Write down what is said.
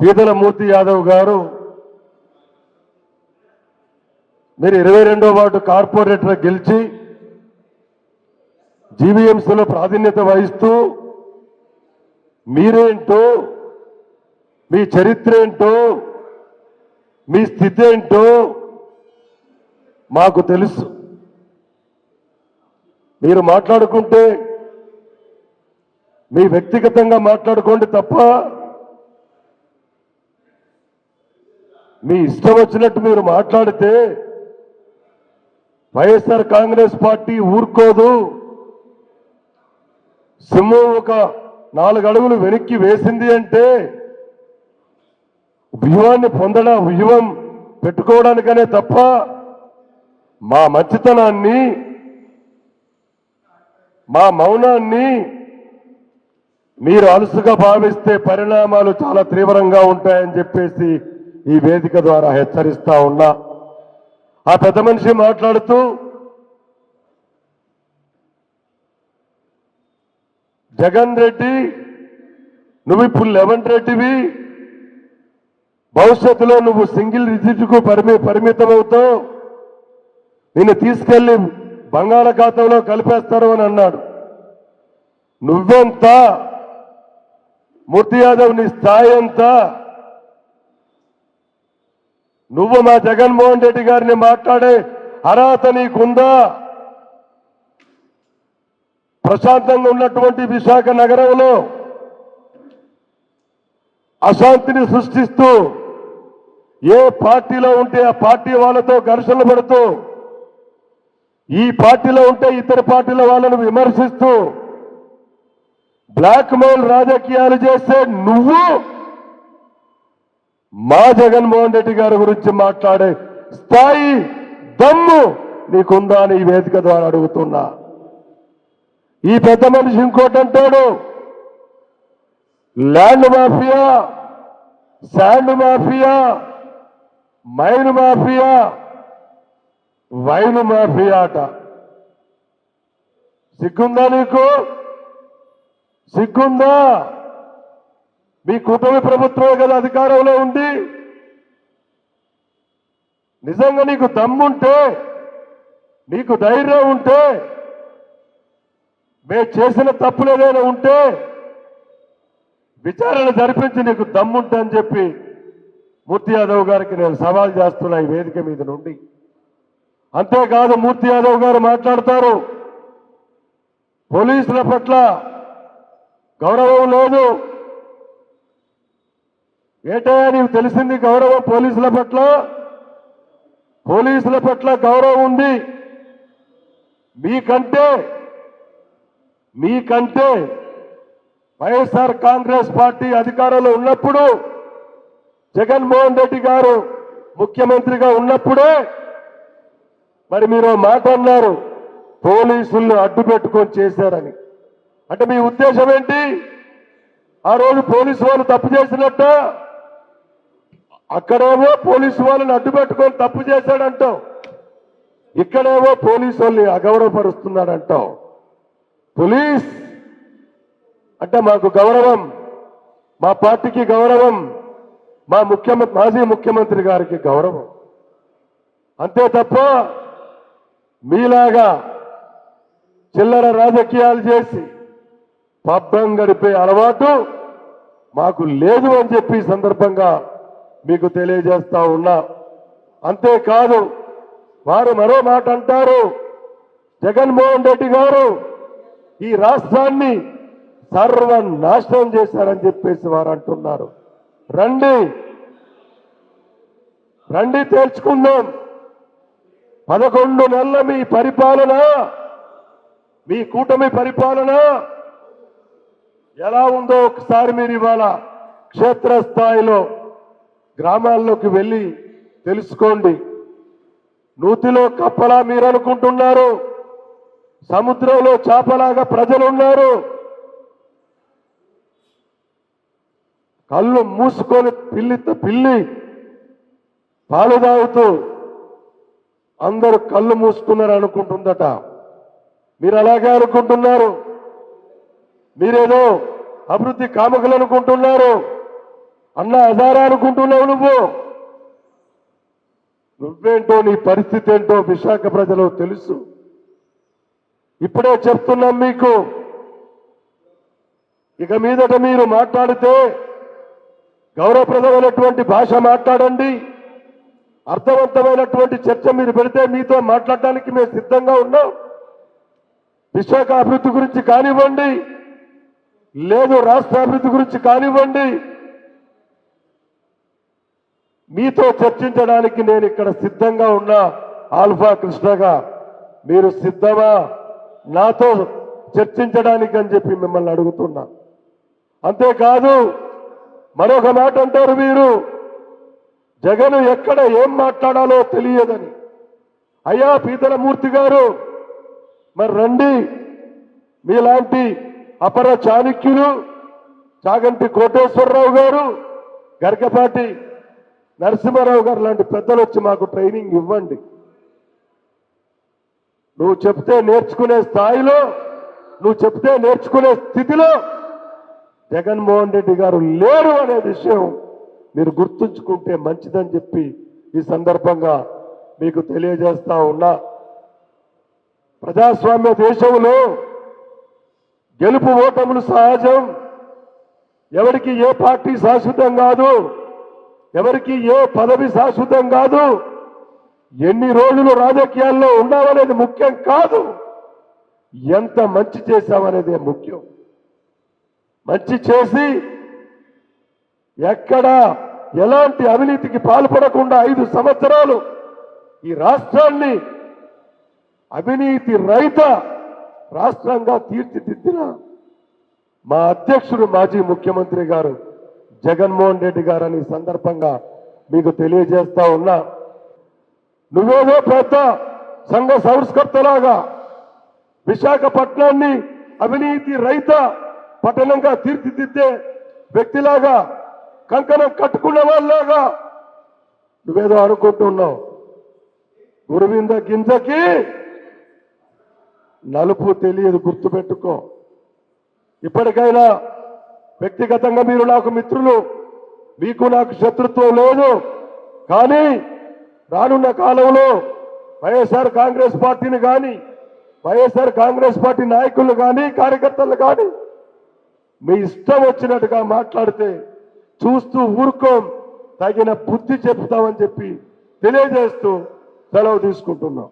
ఈదల మూర్తి యాదవ్ గారు మీరు 22వ ward corporator గెలిచి జీవీఎంసీలో ప్రాధాన్యత వహిస్తూ మీరేంటో మీ చరిత్ర ఏంటో మీ స్థితి ఏంటో మాకు తెలుసు. మీరు మాట్లాడుకుంటే మీ వ్యక్తిగతంగా మాట్లాడుకోండి తప్ప మీ ఇష్టం వచ్చినట్టు మీరు మాట్లాడితే వైఎస్ఆర్ కాంగ్రెస్ పార్టీ ఊరుకోదు. సింహం ఒక 4 అడుగులు వెనక్కి వేసింది అంటే వ్యూహాన్ని వ్యూహం పెట్టుకోవడానికనే తప్ప మా మంచితనాన్ని మా మౌనాన్ని మీరు అలుసుగా భావిస్తే పరిణామాలు చాలా తీవ్రంగా ఉంటాయని చెప్పేసి ఈ వేదిక ద్వారా హెచ్చరిస్తా ఉన్నా. ఆ పెద్ద మనిషి మాట్లాడుతూ జగన్ రెడ్డి నువ్వు ఇప్పుడు 11 రెడ్డివి, భవిష్యత్తులో నువ్వు సింగిల్ రిజిట్కు పరిమితమవుతావు, నిన్ను తీసుకెళ్లి బంగాళాఖాతంలో కలిపేస్తారు అని అన్నాడు. నువ్వెంత మూర్తి యాదవ్, నీ స్థాయి ఎంత? నువ్వు మా జగన్మోహన్ రెడ్డి గారిని మాట్లాడే అర్హత నీకుందా? ప్రశాంతంగా ఉన్నటువంటి విశాఖ నగరంలో అశాంతిని సృష్టిస్తూ ఏ పార్టీలో ఉంటే ఆ పార్టీ వాళ్ళతో ఘర్షణలు పడుతూ, ఈ పార్టీలో ఉంటే ఇతర పార్టీల వాళ్ళను విమర్శిస్తూ బ్లాక్ మెయిల్ రాజకీయాలు చేస్తే నువ్వు మా జగన్మోహన్ రెడ్డి గారి గురించి మాట్లాడే స్థాయి దమ్ము నీకుందా అని ఈ వేదిక ద్వారా అడుగుతున్నా. ఈ పెద్ద మనిషి ఇంకోటి అంటాడు, land mafia, sand mafia, mine mafia, wine mafia అట. సిగ్గుందా నీకు? సిగ్గుందా? మీ కూటమి ప్రభుత్వమే కదా అధికారంలో ఉంది. నిజంగా నీకు దమ్ముంటే, నీకు ధైర్యం ఉంటే, మేము చేసిన తప్పులు ఏదైనా ఉంటే విచారణ జరిపించి నీకు దమ్ముంటే అని చెప్పి మూర్తి యాదవ్ గారికి నేను సవాల్ చేస్తున్నా ఈ వేదిక మీద నుండి. అంతేకాదు, మూర్తి యాదవ్ గారు మాట్లాడతారు పోలీసుల పట్ల గౌరవం లేదు. ఏటయా నీకు తెలిసింది గౌరవం పోలీసుల పట్ల? పోలీసుల పట్ల గౌరవం ఉంది. మీకంటే వైఎస్ఆర్ కాంగ్రెస్ పార్టీ అధికారంలో ఉన్నప్పుడు, జగన్మోహన్ రెడ్డి గారు ముఖ్యమంత్రిగా ఉన్నప్పుడే మరి మీరు మాట అన్నారు పోలీసులను అడ్డు పెట్టుకొని చేశారని. అంటే మీ ఉద్దేశం ఏంటి? ఆ రోజు పోలీసు వాళ్ళు తప్పు చేసినట్ట, అక్కడేమో పోలీసు వాళ్ళని అడ్డు పెట్టుకొని తప్పు చేశాడంటావు, ఇక్కడేమో పోలీసు వాళ్ళని అగౌరవపరుస్తున్నాడంటావు. పోలీస్ అంటే మాకు గౌరవం, మా పార్టీకి గౌరవం, మాజీ ముఖ్యమంత్రి గారికి గౌరవం. అంతే తప్ప మీలాగా చిల్లర రాజకీయాలు చేసి పబ్బం గడిపే అలవాటు మాకు లేదు అని చెప్పి సందర్భంగా మీకు తెలియజేస్తా ఉన్నా. అంతేకాదు, వారు మరో మాట అంటారు, జగన్మోహన్ రెడ్డి గారు ఈ రాష్ట్రాన్ని సర్వనాశనం చేశారని చెప్పేసి వారు అంటున్నారు. రండి తేల్చుకుందాం. 11 నెలల మీ పరిపాలన, మీ కూటమి పరిపాలన ఎలా ఉందో ఒకసారి మీరు ఇవాళ క్షేత్రస్థాయిలో గ్రామాల్లోకి వెళ్ళి తెలుసుకోండి. నూతిలో కప్పలా మీరు అనుకుంటున్నారు, సముద్రంలో చేపలాగా ప్రజలున్నారు. కళ్ళు మూసుకొని పిల్లి పాలు తాగుతూ అందరూ కళ్ళు మూసుకున్నారు అనుకుంటుందట. మీరు అలాగే అనుకుంటున్నారు. మీరేదో అభివృద్ధి కాముకులు అనుకుంటున్నారు. అన్న హజారా అనుకుంటున్నావు నువ్వేంటో నీ పరిస్థితి ఏంటో విశాఖ ప్రజలు తెలుసు. ఇప్పుడే చెప్తున్నాం మీకు, ఇక మీదట మీరు మాట్లాడితే గౌరవప్రదమైనటువంటి భాష మాట్లాడండి, అర్థవంతమైనటువంటి చర్చ మీరు పెడితే మీతో మాట్లాడడానికి మేము సిద్ధంగా ఉన్నాం. విశాఖ అభివృద్ధి గురించి కానివ్వండి, లేదు రాష్ట్ర అభివృద్ధి గురించి కానివ్వండి, మీతో చర్చించడానికి నేను ఇక్కడ సిద్ధంగా ఉన్నా. ఆల్ఫా కృష్ణగా మీరు సిద్ధమా నాతో చర్చించడానికి అని చెప్పి మిమ్మల్ని అడుగుతున్నా. అంతేకాదు మరొక మాట అంటారు మీరు, జగన్ ఎక్కడ ఏం మాట్లాడాలో తెలియదని. అయ్యా పీతలమూర్తి గారు, మరి రండి, మీలాంటి అపర చాణక్యులు చాగంటి కోటేశ్వరరావు గారు, గరికపాటి నరసింహారావు గారు లాంటి పెద్దలు వచ్చి మాకు ట్రైనింగ్ ఇవ్వండి. నువ్వు చెప్తే నేర్చుకునే స్థాయిలో, నువ్వు చెప్తే నేర్చుకునే స్థితిలో జగన్మోహన్ రెడ్డి గారు లేరు అనే విషయం మీరు గుర్తుంచుకుంటే మంచిదని చెప్పి ఈ సందర్భంగా మీకు తెలియజేస్తా ఉన్నా. ప్రజాస్వామ్య దేశంలో గెలుపు ఓటములు సహజం. ఎవరికి ఏ పార్టీ శాశ్వతం కాదు, ఎవరికి ఏ పదవి శాశ్వతం కాదు. ఎన్ని రోజులు రాజకీయాల్లో ఉన్నామనేది ముఖ్యం కాదు, ఎంత మంచి చేశామనేదే ముఖ్యం. మంచి చేసి ఎక్కడ ఎలాంటి అవినీతికి పాల్పడకుండా 5 సంవత్సరాలు ఈ రాష్ట్రాన్ని అవినీతి రహిత రాష్ట్రంగా తీర్చిదిద్దిన మా అధ్యక్షుడు మాజీ ముఖ్యమంత్రి గారు జగన్మోహన్ రెడ్డి గారని సందర్భంగా మీకు తెలియజేస్తా ఉన్నా. నువ్వేదో పెద్ద సంఘ సంస్కర్తలాగా విశాఖపట్నాన్ని అవినీతి రహిత పట్టణంగా తీర్చిదిద్దే వ్యక్తిలాగా, కంకణం కట్టుకున్న వాళ్ళలాగా నువ్వేదో అనుకుంటున్నావు. గురువింద గింజకి నలుపు తెలియదు, గుర్తుపెట్టుకో. ఇప్పటికైనా వ్యక్తిగతంగా మీరు నాకు మిత్రులు, మీకు నాకు శత్రుత్వం లేదు. కానీ రానున్న కాలంలో వైఎస్ఆర్ కాంగ్రెస్ పార్టీని కానీ, వైఎస్ఆర్ కాంగ్రెస్ పార్టీ నాయకులు కానీ, కార్యకర్తలు కానీ మీ ఇష్టం వచ్చినట్టుగా మాట్లాడితే చూస్తూ ఊరుకోం, తగిన బుద్ధి చెప్తామని చెప్పి తెలియజేస్తూ సెలవు తీసుకుంటున్నాం.